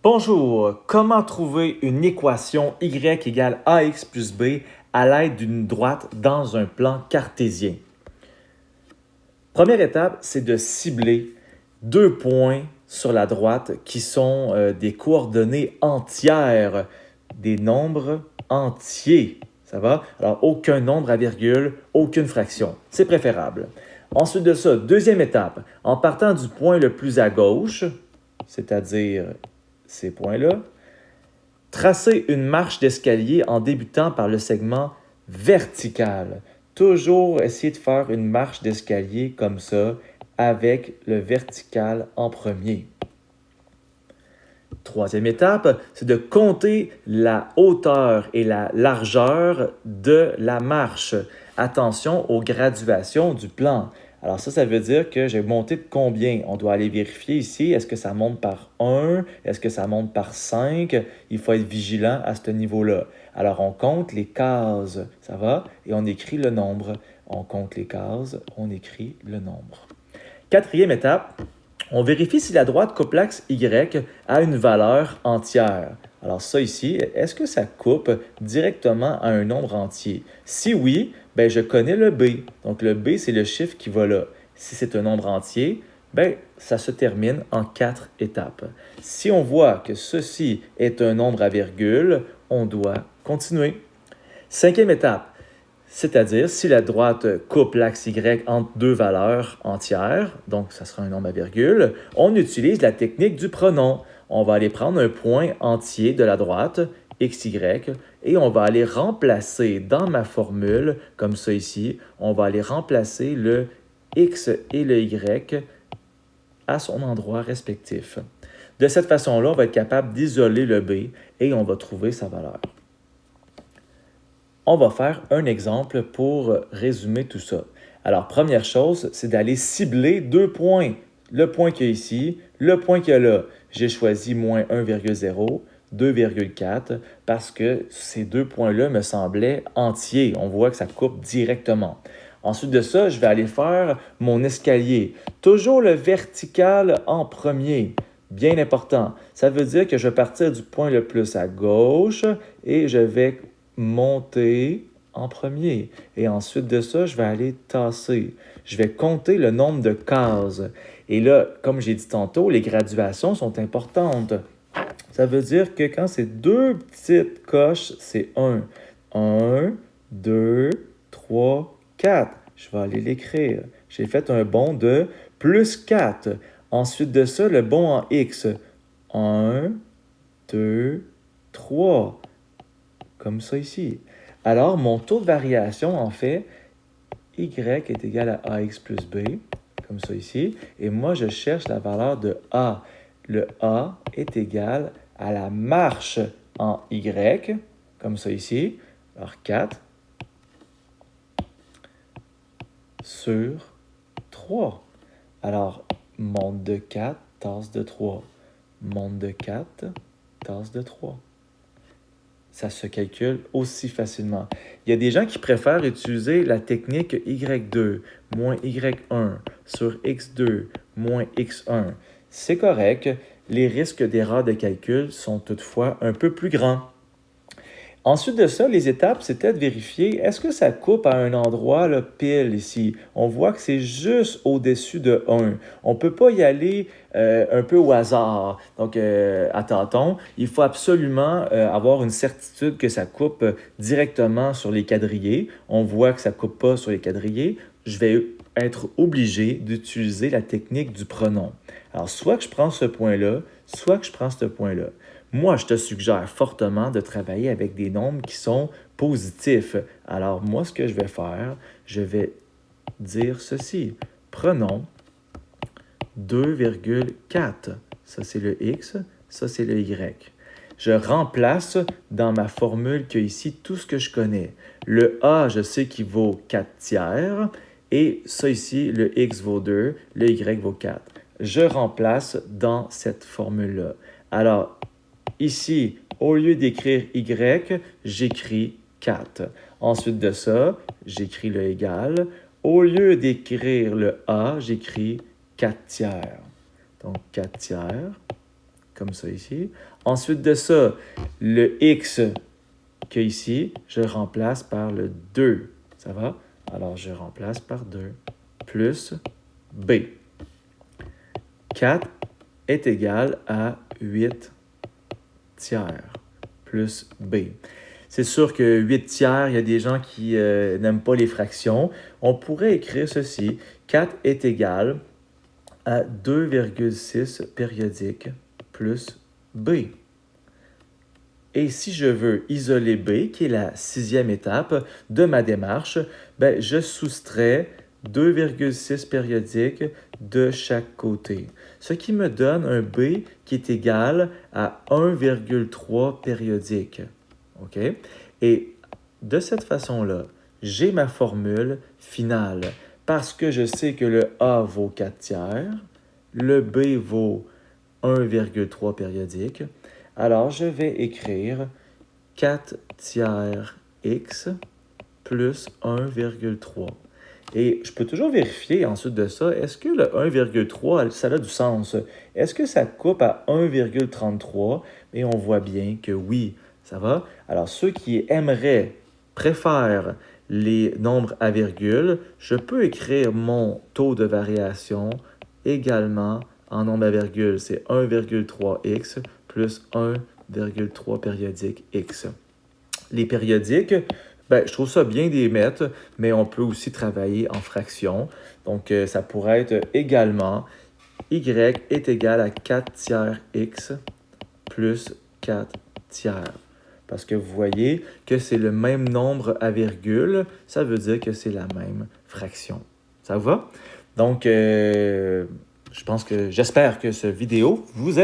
Bonjour, comment trouver une équation y égale ax plus b à l'aide d'une droite dans un plan cartésien? Première étape, c'est de cibler deux points sur la droite qui sont des coordonnées entières, des nombres entiers. Ça va? Alors, aucun nombre à virgule, aucune fraction. C'est préférable. Ensuite de ça, deuxième étape, en partant du point le plus à gauche, c'est-à-dire ces points-là, tracer une marche d'escalier en débutant par le segment vertical. Toujours essayer de faire une marche d'escalier comme ça, avec le vertical en premier. Troisième étape, c'est de compter la hauteur et la largeur de la marche. Attention aux graduations du plan. Alors ça veut dire que j'ai monté de combien? On doit aller vérifier ici, est-ce que ça monte par 1? Est-ce que ça monte par 5? Il faut être vigilant à ce niveau-là. Alors on compte les cases, ça va? Et on écrit le nombre. On compte les cases, on écrit le nombre. Quatrième étape, on vérifie si la droite coupe l'axe Y a une valeur entière. Alors ça ici, est-ce que ça coupe directement à un nombre entier? Si oui, ben je connais le B. Donc le B, c'est le chiffre qui va là. Si c'est un nombre entier, ben ça se termine en 4 étapes. Si on voit que ceci est un nombre à virgule, on doit continuer. Cinquième étape, c'est-à-dire, si la droite coupe l'axe Y entre deux valeurs entières, donc ça sera un nombre à virgule, on utilise la technique du pronom. On va aller prendre un point entier de la droite, xy, et on va aller remplacer dans ma formule, comme ça ici, on va aller remplacer le x et le y à son endroit respectif. De cette façon-là, on va être capable d'isoler le b et on va trouver sa valeur. On va faire un exemple pour résumer tout ça. Alors, première chose, c'est d'aller cibler deux points. Le point qu'il y a ici, le point qu'il y a là. J'ai choisi moins 1,0, 2,4 parce que ces deux points-là me semblaient entiers. On voit que ça coupe directement. Ensuite de ça, je vais aller faire mon escalier. Toujours le vertical en premier. Bien important. Ça veut dire que je vais partir du point le plus à gauche et je vais monter en premier. Et ensuite de ça, je vais aller tasser. Je vais compter le nombre de cases. Et là, comme j'ai dit tantôt, les graduations sont importantes. Ça veut dire que quand c'est deux petites coches, c'est 1. 1, 2, 3, 4. Je vais aller l'écrire. J'ai fait un bond de plus 4. Ensuite de ça, le bond en X. 1, 2, 3. Comme ça ici. Alors, mon taux de variation, en fait, y est égal à ax plus b, comme ça ici. Et moi, je cherche la valeur de a. Le a est égal à la marche en y, comme ça ici. Alors, 4 sur 3. Alors, monte de 4, tasse de 3. Monte de 4, tasse de 3. Ça se calcule aussi facilement. Il y a des gens qui préfèrent utiliser la technique Y2 moins Y1 sur X2 moins X1. C'est correct, les risques d'erreur de calcul sont toutefois un peu plus grands. Ensuite de ça, les étapes, c'était de vérifier, est-ce que ça coupe à un endroit là, pile ici? On voit que c'est juste au-dessus de 1. On ne peut pas y aller un peu au hasard, donc à tâtons. Il faut absolument avoir une certitude que ça coupe directement sur les quadrillés. On voit que ça ne coupe pas sur les quadrillés. Je vais être obligé d'utiliser la technique du pronom. Alors, soit que je prends ce point-là, soit que je prends ce point-là. Moi, je te suggère fortement de travailler avec des nombres qui sont positifs. Alors, moi, ce que je vais faire, je vais dire ceci. Prenons 2,4. Ça, c'est le x, ça, c'est le y. Je remplace dans ma formule qu'il y a ici tout ce que je connais. Le a, je sais qu'il vaut 4 tiers. Et ça ici, le x vaut 2, le y vaut 4. Je remplace dans cette formule-là. Alors, ici, au lieu d'écrire Y, j'écris 4. Ensuite de ça, j'écris le égal. Au lieu d'écrire le A, j'écris 4 tiers. Donc, 4 tiers comme ça ici. Ensuite de ça, le x que ici, je remplace par le 2. Ça va? Alors, je remplace par 2 plus b. 4 est égal à 8 tiers plus b. C'est sûr que 8 tiers, il y a des gens qui n'aiment pas les fractions. On pourrait écrire ceci. 4 est égal à 2,6 périodique plus b. Et si je veux isoler b, qui est la 6e étape de ma démarche, ben, je soustrais 2,6 périodiques de chaque côté. Ce qui me donne un b qui est égal à 1,3 périodique. OK? Et de cette façon-là, j'ai ma formule finale parce que je sais que le A vaut 4 tiers, le B vaut 1,3 périodique. Alors, je vais écrire 4 tiers x plus 1,3. Et je peux toujours vérifier ensuite de ça, est-ce que le 1,3, ça a du sens? Est-ce que ça coupe à 1,33? Et on voit bien que oui, ça va. Alors, ceux qui préfèrent les nombres à virgule, je peux écrire mon taux de variation également en nombre à virgule. C'est 1,3x plus 1,3 périodique x. Les périodiques, ben, je trouve ça bien d'y mettre, mais on peut aussi travailler en fractions. Donc, ça pourrait être également y est égal à 4 tiers x plus 4 tiers. Parce que vous voyez que c'est le même nombre à virgule, ça veut dire que c'est la même fraction. Ça va? Donc, j'espère que cette vidéo vous aide.